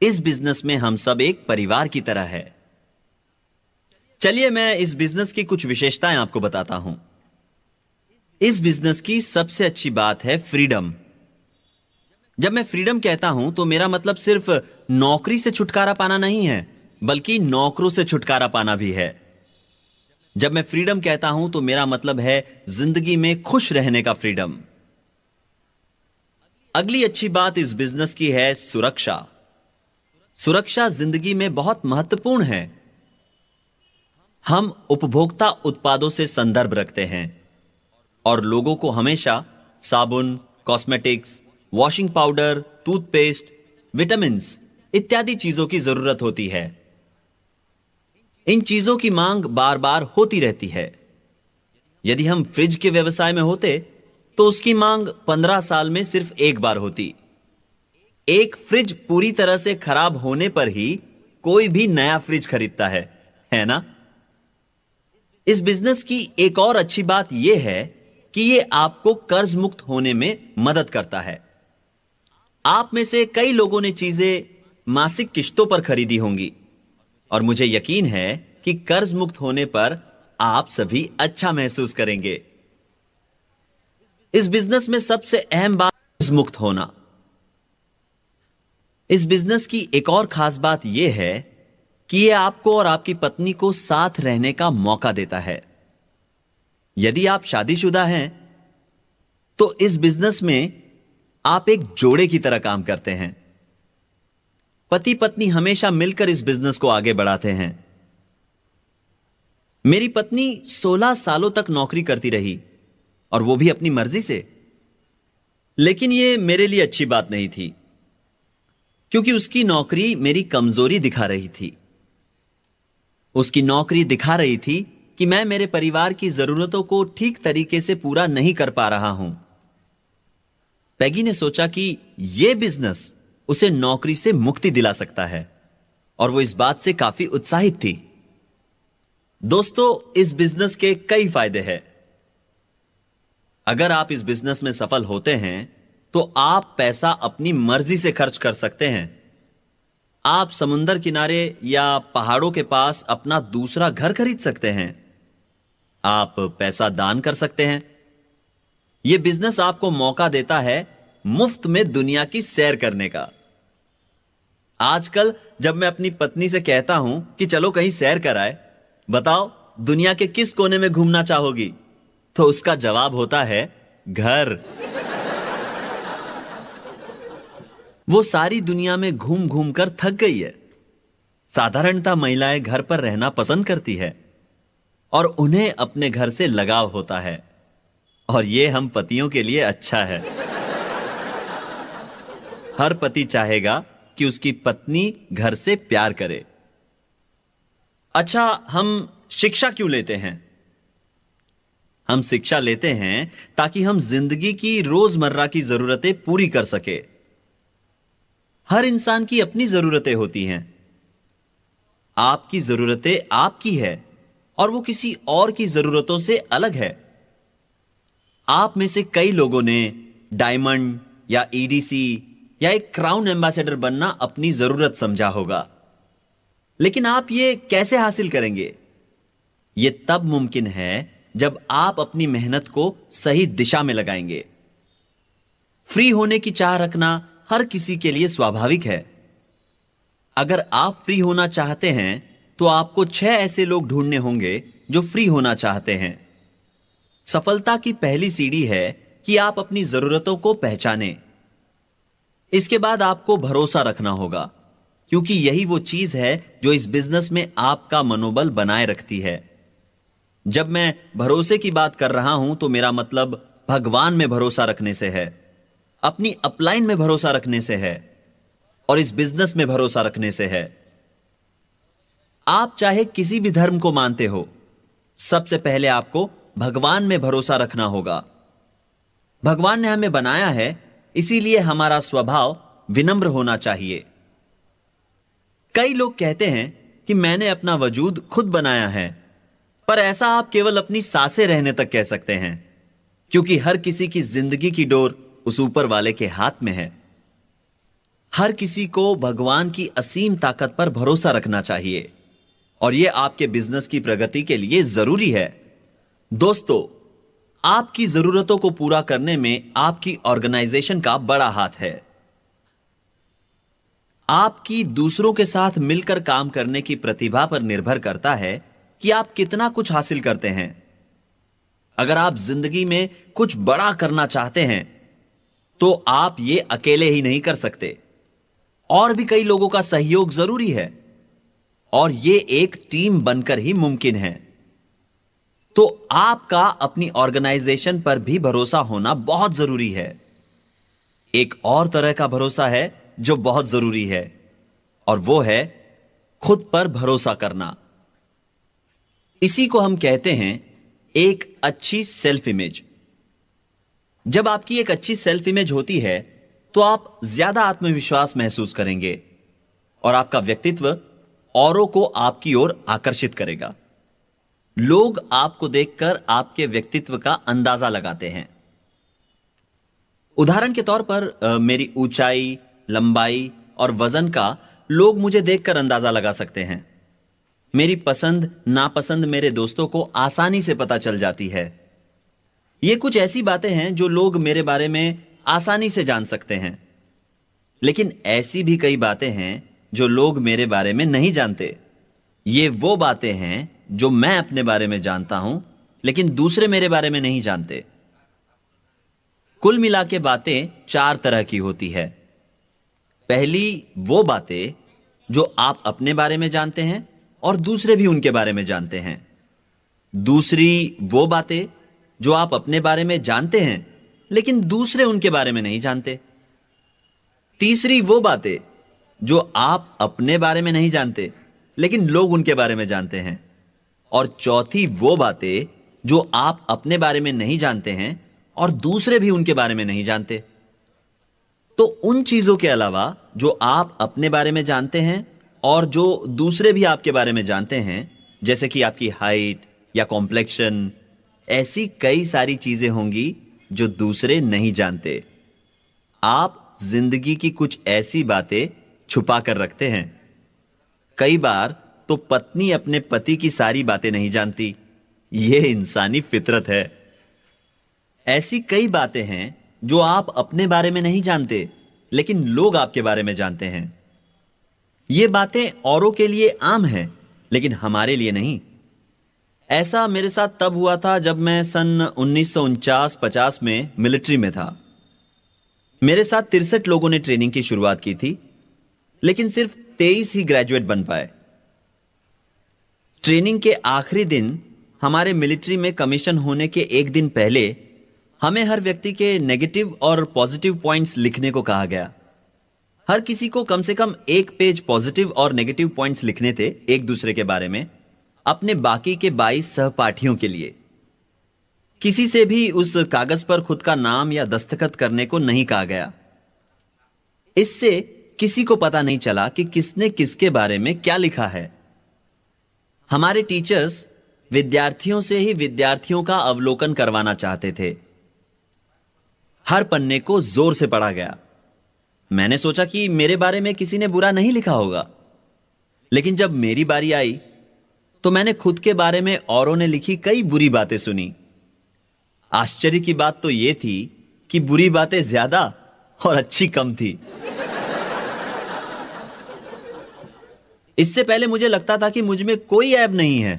इस बिजनेस में हम सब एक परिवार की तरह है। चलिए मैं इस बिजनेस की कुछ विशेषताएं आपको बताता हूं। इस बिजनेस की सबसे अच्छी बात है फ्रीडम। जब मैं फ्रीडम कहता हूं तो मेरा मतलब सिर्फ नौकरी से छुटकारा पाना नहीं है, बल्कि नौकरों से छुटकारा पाना भी है। जब मैं फ्रीडम कहता हूं तो मेरा मतलब है जिंदगी में खुश रहने का फ्रीडम। अगली अच्छी बात इस बिजनेस की है सुरक्षा। सुरक्षा जिंदगी में बहुत महत्वपूर्ण है। हम उपभोक्ता उत्पादों से संदर्भ रखते हैं और लोगों को हमेशा साबुन, cosmetics, washing powder, toothpaste, vitamins इत्यादि चीजों की जरूरत होती है। इन चीजों की मांग बार बार होती रहती है। यदि हम फ्रिज के व्यवसाय में होते तो उसकी मांग 15 साल में सिर्फ एक बार होती। एक फ्रिज पूरी तरह से खराब होने पर ही कोई भी नया फ्रिज खरीदता है ना? इस बिजनेस की एक और अच्छी बात यह है कि यह आपको कर्ज मुक्त होने में मदद करता है। आप में से कई लोगों ने चीजें मासिक किश्तों पर खरीदी होंगी और मुझे यकीन है कि कर्ज मुक्त होने पर आप सभी अच्छा महसूस करेंगे। इस बिजनेस में सबसे अहम बात कर्ज मुक्त होना। इस बिजनेस की एक और खास बात यह है कि यह आपको और आपकी पत्नी को साथ रहने का मौका देता है। यदि आप शादीशुदा हैं तो इस बिजनेस में आप एक जोड़े की तरह काम करते हैं। पति पत्नी हमेशा मिलकर इस बिजनेस को आगे बढ़ाते हैं। मेरी पत्नी 16 सालों तक नौकरी करती रही और वो भी अपनी मर्जी से। लेकिन यह मेरे लिए अच्छी बात नहीं थी, क्योंकि उसकी नौकरी मेरी कमजोरी दिखा रही थी। उसकी नौकरी दिखा रही थी कि मैं मेरे परिवार की जरूरतों को ठीक तरीके से पूरा नहीं कर पा रहा हूं। पैगी ने सोचा कि यह बिजनेस उसे नौकरी से मुक्ति दिला सकता है और वो इस बात से काफी उत्साहित थी। दोस्तों, इस बिजनेस के कई फायदे हैं। अगर आप इस बिजनेस में सफल होते हैं तो आप पैसा अपनी मर्जी से खर्च कर सकते हैं। आप समुंदर किनारे या पहाड़ों के पास अपना दूसरा घर खरीद सकते हैं। आप पैसा दान कर सकते हैं। यह बिजनेस आपको मौका देता है मुफ्त में दुनिया की सैर करने का। आजकल जब मैं अपनी पत्नी से कहता हूं कि चलो कहीं सैर कराए, बताओ दुनिया के किस कोने में घूमना चाहोगी, तो उसका जवाब होता है घर। वो सारी दुनिया में घूम घूम कर थक गई है, साधारणतः महिलाएं घर पर रहना पसंद करती है और उन्हें अपने घर से लगाव होता है, और यह हम पतियों के लिए अच्छा है। हर पति चाहेगा कि उसकी पत्नी घर से प्यार करे। अच्छा, हम शिक्षा क्यों लेते हैं? हम शिक्षा लेते हैं ताकि हम जिंदगी की रोजमर्रा की जरूरतें पूरी कर सके। हर इंसान की अपनी जरूरतें होती हैं। आपकी जरूरतें आपकी है और वो किसी और की जरूरतों से अलग है। आप में से कई लोगों ने डायमंड या ईडीसी या एक क्राउन एम्बेसडर बनना अपनी जरूरत समझा होगा, लेकिन आप ये कैसे हासिल करेंगे? यह तब मुमकिन है जब आप अपनी मेहनत को सही दिशा में लगाएंगे। फ्री होने की चाह रखना हर किसी के लिए स्वाभाविक है। अगर आप फ्री होना चाहते हैं तो आपको 6 ऐसे लोग ढूंढने होंगे जो फ्री होना चाहते हैं। सफलता की पहली सीढ़ी है कि आप अपनी जरूरतों को पहचानें। इसके बाद आपको भरोसा रखना होगा, क्योंकि यही वो चीज है जो इस बिजनेस में आपका मनोबल बनाए रखती है। जब मैं भरोसे की बात कर रहा हूं तो मेरा मतलब भगवान में भरोसा रखने से है, अपनी अपलाइन में भरोसा रखने से है और इस बिजनेस में भरोसा रखने से है। आप चाहे किसी भी धर्म को मानते हो, सबसे पहले आपको भगवान में भरोसा रखना होगा। भगवान ने हमें बनाया है, इसीलिए हमारा स्वभाव विनम्र होना चाहिए। कई लोग कहते हैं कि मैंने अपना वजूद खुद बनाया है, पर ऐसा आप केवल अपनी सांसें रहने तक कह सकते हैं, क्योंकि हर किसी की जिंदगी की डोर उस ऊपर वाले के हाथ में है। हर किसी को भगवान की असीम ताकत पर भरोसा रखना चाहिए, और यह आपके बिजनेस की प्रगति के लिए जरूरी है। दोस्तों, आपकी जरूरतों को पूरा करने में आपकी ऑर्गेनाइजेशन का बड़ा हाथ है। आपकी दूसरों के साथ मिलकर काम करने की प्रतिभा पर निर्भर करता है कि आप कितना कुछ हासिल करते हैं। अगर आप जिंदगी में कुछ बड़ा करना चाहते हैं तो आप यह अकेले ही नहीं कर सकते, और भी कई लोगों का सहयोग जरूरी है, और यह एक टीम बनकर ही मुमकिन है। तो आपका अपनी ऑर्गेनाइजेशन पर भी भरोसा होना बहुत जरूरी है। एक और तरह का भरोसा है जो बहुत जरूरी है, और वो है खुद पर भरोसा करना। इसी को हम कहते हैं एक अच्छी सेल्फ इमेज। जब आपकी एक अच्छी सेल्फ इमेज होती है तो आप ज्यादा आत्मविश्वास महसूस करेंगे और आपका व्यक्तित्व औरों को आपकी ओर आकर्षित करेगा। लोग आपको देखकर आपके व्यक्तित्व का अंदाजा लगाते हैं। उदाहरण के तौर पर मेरी ऊंचाई, लंबाई और वजन का लोग मुझे देखकर अंदाजा लगा सकते हैं। मेरी पसंद नापसंद मेरे दोस्तों को आसानी से पता चल जाती है। ये कुछ ऐसी बातें हैं जो लोग मेरे बारे में आसानी से जान सकते हैं, लेकिन ऐसी भी कई बातें हैं जो लोग मेरे बारे में नहीं जानते। ये वो बातें हैं जो मैं अपने बारे में जानता हूं, लेकिन दूसरे मेरे बारे में नहीं जानते। कुल मिला के बातें 4 तरह की होती है। पहली वो बातें जो आप अपने बारे में जानते हैं और दूसरे भी उनके बारे में जानते हैं। दूसरी वो बातें जो आप अपने बारे में जानते हैं लेकिन दूसरे उनके बारे में नहीं जानते। तीसरी वो बातें जो आप अपने बारे में नहीं जानते लेकिन लोग उनके बारे में जानते हैं। और चौथी वो बातें जो आप अपने बारे में नहीं जानते हैं और दूसरे भी उनके बारे में नहीं जानते। तो उन चीजों के अलावा जो आप अपने बारे में जानते हैं और जो दूसरे भी आपके बारे में जानते हैं, जैसे कि आपकी हाइट या कॉम्प्लेक्शन, ऐसी कई सारी चीजें होंगी जो दूसरे नहीं जानते। आप जिंदगी की कुछ ऐसी बातें छुपा कर रखते हैं। कई बार तो पत्नी अपने पति की सारी बातें नहीं जानती। यह इंसानी फितरत है। ऐसी कई बातें हैं जो आप अपने बारे में नहीं जानते लेकिन लोग आपके बारे में जानते हैं। ये बातें औरों के लिए आम हैं लेकिन हमारे लिए नहीं। ऐसा मेरे साथ तब हुआ था जब मैं सन 1949-50 में मिलिट्री में था। मेरे साथ 63 लोगों ने ट्रेनिंग की शुरुआत की थी, लेकिन सिर्फ 23 ही ग्रेजुएट बन पाए। ट्रेनिंग के आखिरी दिन हमारे मिलिट्री में कमीशन होने के एक दिन पहले हमें हर व्यक्ति के नेगेटिव और पॉजिटिव पॉइंट्स लिखने को कहा गया। हर किसी को कम से कम एक पेज पॉजिटिव और नेगेटिव पॉइंट्स लिखने थे एक दूसरे के बारे में, अपने बाकी के 22 सहपाठियों के लिए। किसी से भी उस कागज पर खुद का नाम या दस्तखत करने को नहीं कहा गया। इससे किसी को पता नहीं चला कि किसने किसके बारे में क्या लिखा है। हमारे टीचर्स विद्यार्थियों से ही विद्यार्थियों का अवलोकन करवाना चाहते थे। हर पन्ने को जोर से पढ़ा गया। मैंने सोचा कि मेरे बारे में किसी ने बुरा नहीं लिखा होगा, लेकिन जब मेरी बारी आई तो मैंने खुद के बारे में औरों ने लिखी कई बुरी बातें सुनी। आश्चर्य की बात तो यह थी कि बुरी बातें ज्यादा और अच्छी कम थी। इससे पहले मुझे लगता था कि मुझ में कोई ऐब नहीं है।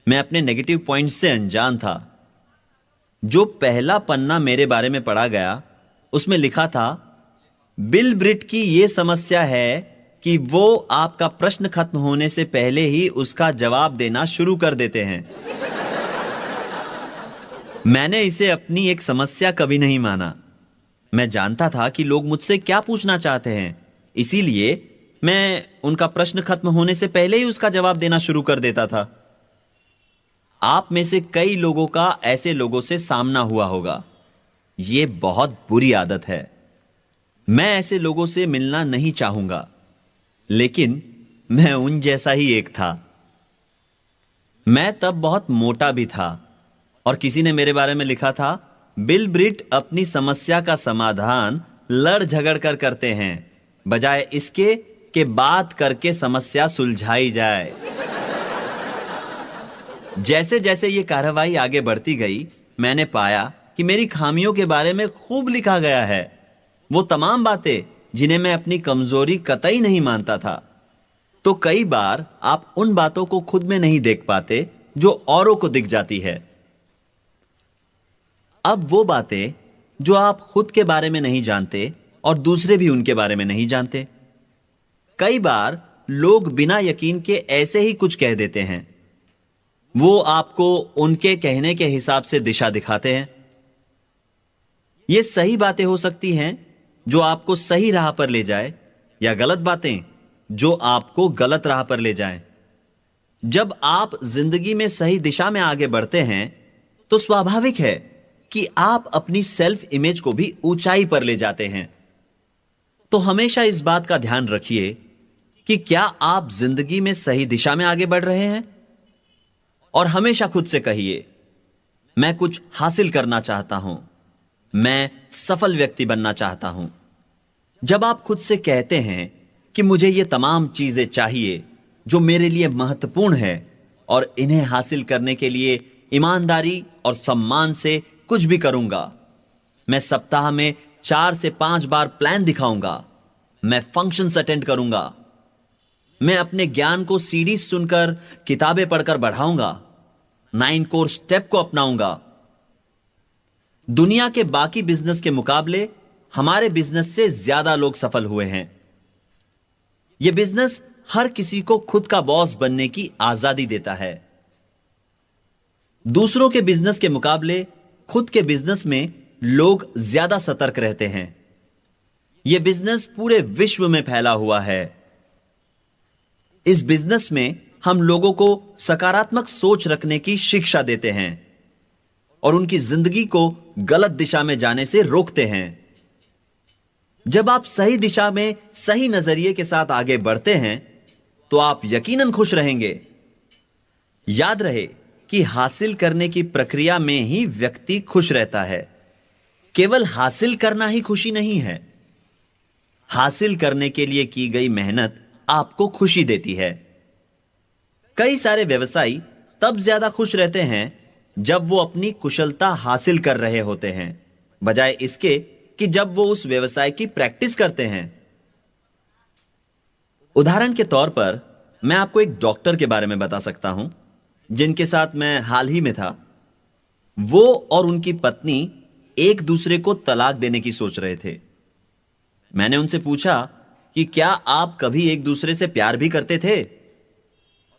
मैं अपने नेगेटिव पॉइंट्स से अनजान था। जो पहला पन्ना मेरे बारे में पढ़ा गया उसमें लिखा था, बिल ब्रिट की यह समस्या है कि वो आपका प्रश्न खत्म होने से पहले ही उसका जवाब देना शुरू कर देते हैं। मैंने इसे अपनी एक समस्या कभी नहीं माना। मैं जानता था कि लोग मुझसे क्या पूछना चाहते हैं, इसीलिए मैं उनका प्रश्न खत्म होने से पहले ही उसका जवाब देना शुरू कर देता था। आप में से कई लोगों का ऐसे लोगों से सामना हुआ होगा। यह बहुत बुरी आदत है। मैं ऐसे लोगों से मिलना नहीं चाहूंगा, लेकिन मैं उन जैसा ही एक था। मैं तब बहुत मोटा भी था और किसी ने मेरे बारे में लिखा था, बिल ब्रिट अपनी समस्या का समाधान लड़ झगड़ कर करते हैं, बजाय इसके कि बात करके समस्या सुलझाई जाए। जैसे जैसे यह कार्रवाई आगे बढ़ती गई, मैंने पाया कि मेरी खामियों के बारे में खूब लिखा गया है। वो तमाम बातें जिन्हें मैं अपनी कमजोरी कतई नहीं मानता था। तो कई बार आप उन बातों को खुद में नहीं देख पाते जो औरों को दिख जाती है। अब वो बातें जो आप खुद के बारे में नहीं जानते और दूसरे भी उनके बारे में नहीं जानते। कई बार लोग बिना यकीन के ऐसे ही कुछ कह देते हैं। वो आपको उनके कहने के हिसाब से दिशा दिखाते हैं। ये सही बातें हो सकती हैं जो आपको सही राह पर ले जाए, या गलत बातें जो आपको गलत राह पर ले जाएं। जब आप जिंदगी में सही दिशा में आगे बढ़ते हैं तो स्वाभाविक है कि आप अपनी सेल्फ इमेज को भी ऊंचाई पर ले जाते हैं। तो हमेशा इस बात का ध्यान रखिए कि क्या आप जिंदगी में सही दिशा में आगे बढ़ रहे हैं। और हमेशा खुद से कहिए, मैं कुछ हासिल करना चाहता हूं, मैं सफल व्यक्ति बनना चाहता हूं। जब आप खुद से कहते हैं कि मुझे ये तमाम चीजें चाहिए जो मेरे लिए महत्वपूर्ण है और इन्हें हासिल करने के लिए ईमानदारी और सम्मान से कुछ भी करूंगा, मैं सप्ताह में 4 से 5 बार प्लान दिखाऊंगा, मैं फंक्शंस अटेंड करूंगा, मैं अपने ज्ञान को सीडीज सुनकर, किताबें पढ़कर बढ़ाऊंगा, 9 कोर स्टेप को अपनाऊंगा। दुनिया के बाकी बिजनेस के मुकाबले हमारे बिजनेस से ज्यादा लोग सफल हुए हैं। यह बिजनेस हर किसी को खुद का बॉस बनने की आजादी देता है। दूसरों के बिजनेस के मुकाबले खुद के बिजनेस में लोग ज्यादा सतर्क रहते हैं। यह बिजनेस पूरे विश्व में फैला हुआ है। इस बिजनेस में हम लोगों को सकारात्मक सोच रखने की शिक्षा देते हैं और उनकी जिंदगी को गलत दिशा में जाने से रोकते हैं। जब आप सही दिशा में सही नजरिए के साथ आगे बढ़ते हैं तो आप यकीनन खुश रहेंगे। याद रहे कि हासिल करने की प्रक्रिया में ही व्यक्ति खुश रहता है। केवल हासिल करना ही खुशी नहीं है। हासिल करने के लिए की गई मेहनत आपको खुशी देती है। कई सारे व्यवसायी तब ज्यादा खुश रहते हैं जब वो अपनी कुशलता हासिल कर रहे होते हैं, बजाय इसके कि जब वो उस व्यवसाय की प्रैक्टिस करते हैं। उदाहरण के तौर पर मैं आपको एक डॉक्टर के बारे में बता सकता हूं जिनके साथ मैं हाल ही में था। वो और उनकी पत्नी एक दूसरे को तलाक देने की सोच रहे थे। मैंने उनसे पूछा कि क्या आप कभी एक दूसरे से प्यार भी करते थे?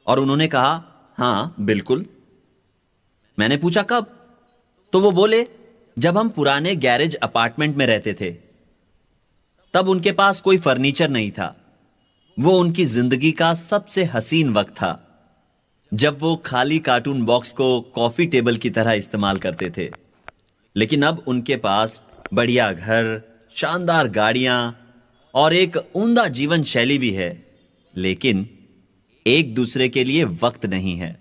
और उन्होंने कहा, हां बिल्कुल। मैंने पूछा कब? तो वो बोले, जब हम पुराने गैरेज अपार्टमेंट में रहते थे। तब उनके पास कोई फर्नीचर नहीं था। वो उनकी जिंदगी का सबसे हसीन वक्त था, जब वो खाली कार्टून बॉक्स को कॉफी टेबल की तरह इस्तेमाल करते थे। लेकिन अब उनके पास बढ़िया घर, शानदार गाड़ियां और एक उम्दा जीवन शैली भी है, लेकिन एक दूसरे के लिए वक्त नहीं है।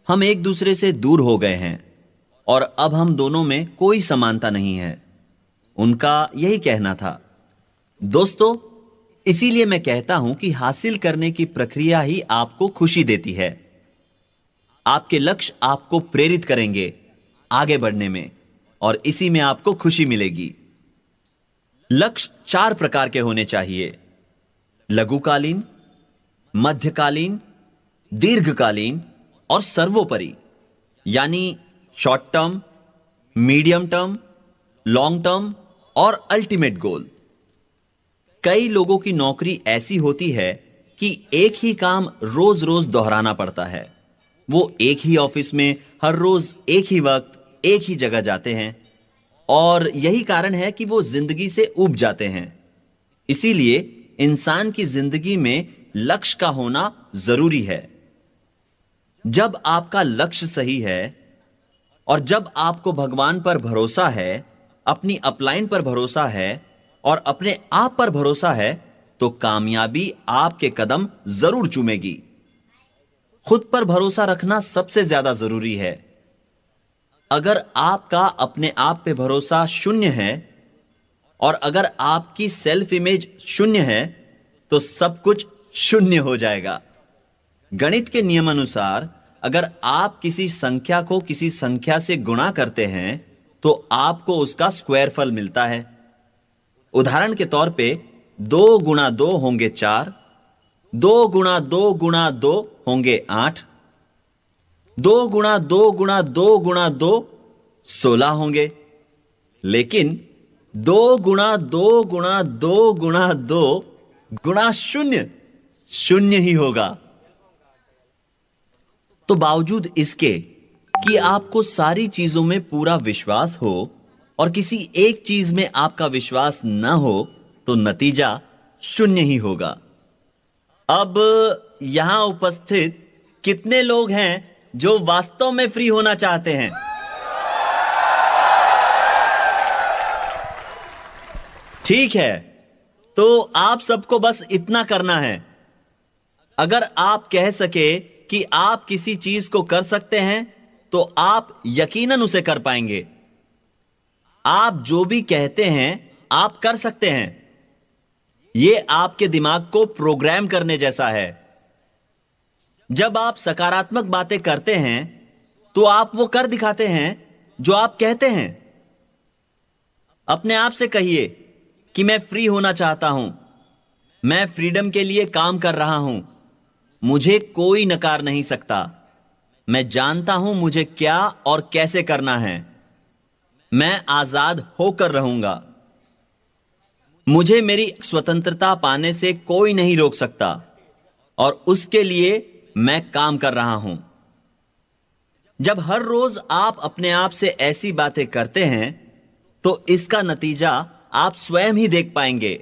हम एक दूसरे से दूर हो गए हैं और अब हम दोनों में कोई समानता नहीं है। उनका यही कहना था। दोस्तों, इसीलिए मैं कहता हूं कि हासिल करने की प्रक्रिया ही आपको खुशी देती है। आपके लक्ष्य आपको प्रेरित करेंगे आगे बढ़ने में, और इसी में आपको खुशी मिलेगी। लक्ष्य 4 प्रकार के होने चाहिए: लघुकालीन, मध्यकालीन, दीर्घकालीन और सर्वोपरि, यानी short term, medium term, long term और अल्टीमेट गोल। कई लोगों की नौकरी ऐसी होती है कि एक ही काम रोज रोज दोहराना पड़ता है। वो एक ही ऑफिस में हर रोज एक ही वक्त एक ही जगह जाते हैं, और यही कारण है कि वो जिंदगी से ऊब जाते हैं। इसीलिए इंसान की जिंदगी में लक्ष्य का होना जरूरी है। जब आपका लक्ष्य सही है और जब आपको भगवान पर भरोसा है, अपनी अपलाइन पर भरोसा है और अपने आप पर भरोसा है, तो कामयाबी आपके कदम जरूर चूमेगी। खुद पर भरोसा रखना सबसे ज्यादा जरूरी है। अगर आपका अपने आप पे भरोसा शून्य है और अगर आपकी सेल्फ इमेज शून्य है, तो सब कुछ शून्य हो जाएगा। गणित के नियम अनुसार अगर आप किसी संख्या को किसी संख्या से गुणा करते हैं, तो आपको उसका स्क्वायर फल मिलता है। उदाहरण के तौर पे 2 गुणा 2 होंगे 4, 2 गुणा 2 गुणा 2 होंगे 8, 2 गुणा 2 गुणा 2 गुणा 2 16 होंगे। लेकिन 2 गुणा 2 गुणा 2 गुणा 2 गुणा 0 0 ही होगा। तो बावजूद इसके कि आपको सारी चीजों में पूरा विश्वास हो और किसी एक चीज में आपका विश्वास न हो, तो नतीजा 0 ही होगा। अब यहां उपस्थित कितने लोग हैं जो वास्तव में फ्री होना चाहते हैं? ठीक है, तो आप सबको बस इतना करना है। अगर आप कह सके कि आप किसी चीज को कर सकते हैं, तो आप यकीनन उसे कर पाएंगे। आप जो भी कहते हैं आप कर सकते हैं। यह आपके दिमाग को प्रोग्राम करने जैसा है। जब आप सकारात्मक बातें करते हैं, तो आप वो कर दिखाते हैं जो आप कहते हैं। अपने आप से कहिए कि मैं फ्री होना चाहता हूं, मैं फ्रीडम के लिए काम कर रहा हूं, मुझे कोई नकार नहीं सकता, मैं जानता हूं मुझे क्या और कैसे करना है, मैं आजाद होकर रहूंगा, मुझे मेरी स्वतंत्रता पाने से कोई नहीं रोक सकता और उसके लिए मैं काम कर रहा हूं। जब हर रोज आप अपने आप से ऐसी बातें करते हैं, तो इसका नतीजा आप स्वयं ही देख पाएंगे।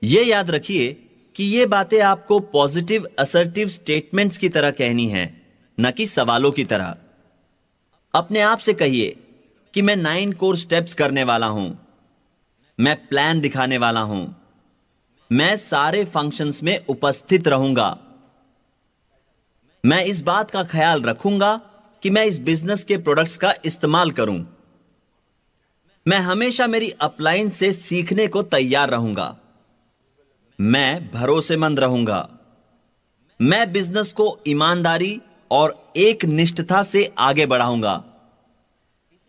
यह याद रखिए कि ये बातें आपको पॉजिटिव असर्टिव स्टेटमेंट्स की तरह कहनी है, न कि सवालों की तरह। अपने आप से कहिए कि मैं 9 कोर स्टेप्स करने वाला हूं, मैं प्लान दिखाने वाला हूं, मैं सारे फंक्शंस में उपस्थित रहूंगा, मैं इस बात का ख्याल रखूंगा कि मैं इस बिजनेस के प्रोडक्ट्स का इस्तेमाल करूं, मैं हमेशा मेरी अपलाइन से सीखने को तैयार रहूंगा, मैं भरोसेमंद रहूंगा, मैं बिजनेस को ईमानदारी और एक निष्ठता से आगे बढ़ाऊंगा,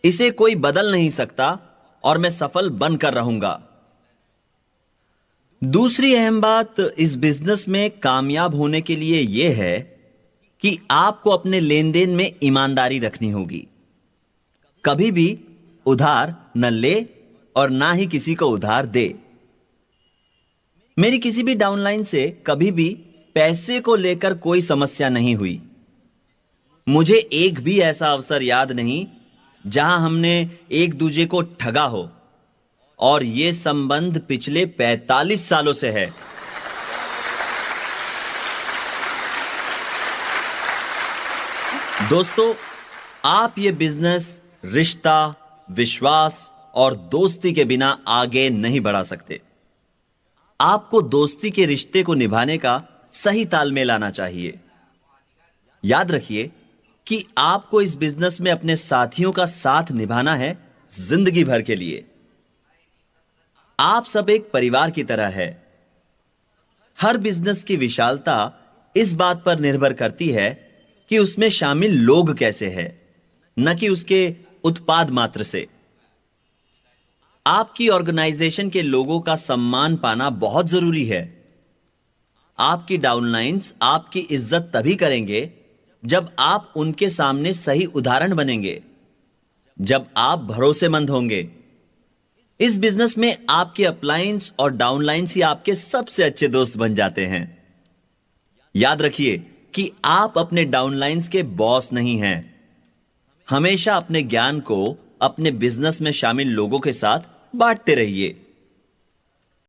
इसे कोई बदल नहीं सकता और मैं सफल बनकर रहूंगा। दूसरी अहम बात इस बिजनेस में कामयाब होने के लिए यह है कि आपको अपने लेन देन में ईमानदारी रखनी होगी। कभी भी उधार न ले और ना ही किसी को उधार दे। मेरी किसी भी डाउनलाइन से कभी भी पैसे को लेकर कोई समस्या नहीं हुई। मुझे एक भी ऐसा अवसर याद नहीं जहां हमने एक दूसरे को ठगा हो, और यह संबंध पिछले 45 सालों से है। दोस्तों, आप ये बिजनेस रिश्ता, विश्वास और दोस्ती के बिना आगे नहीं बढ़ा सकते। आपको दोस्ती के रिश्ते को निभाने का सही तालमेल आना चाहिए। याद रखिए कि आपको इस बिजनेस में अपने साथियों का साथ निभाना है जिंदगी भर के लिए। आप सब एक परिवार की तरह है। हर बिजनेस की विशालता इस बात पर निर्भर करती है कि उसमें शामिल लोग कैसे हैं, न कि उसके उत्पाद मात्र से। आपकी ऑर्गेनाइजेशन के लोगों का सम्मान पाना बहुत जरूरी है। आपकी डाउनलाइंस आपकी इज्जत तभी करेंगे जब आप उनके सामने सही उदाहरण बनेंगे, जब आप भरोसेमंद होंगे। इस बिजनेस में आपके अपलाइंस और डाउनलाइंस ही आपके सबसे अच्छे दोस्त बन जाते हैं। याद रखिए कि आप अपने डाउनलाइंस के बॉस नहीं हैं। हमेशा अपने ज्ञान को अपने बिजनेस में शामिल लोगों के साथ बांटते रहिए।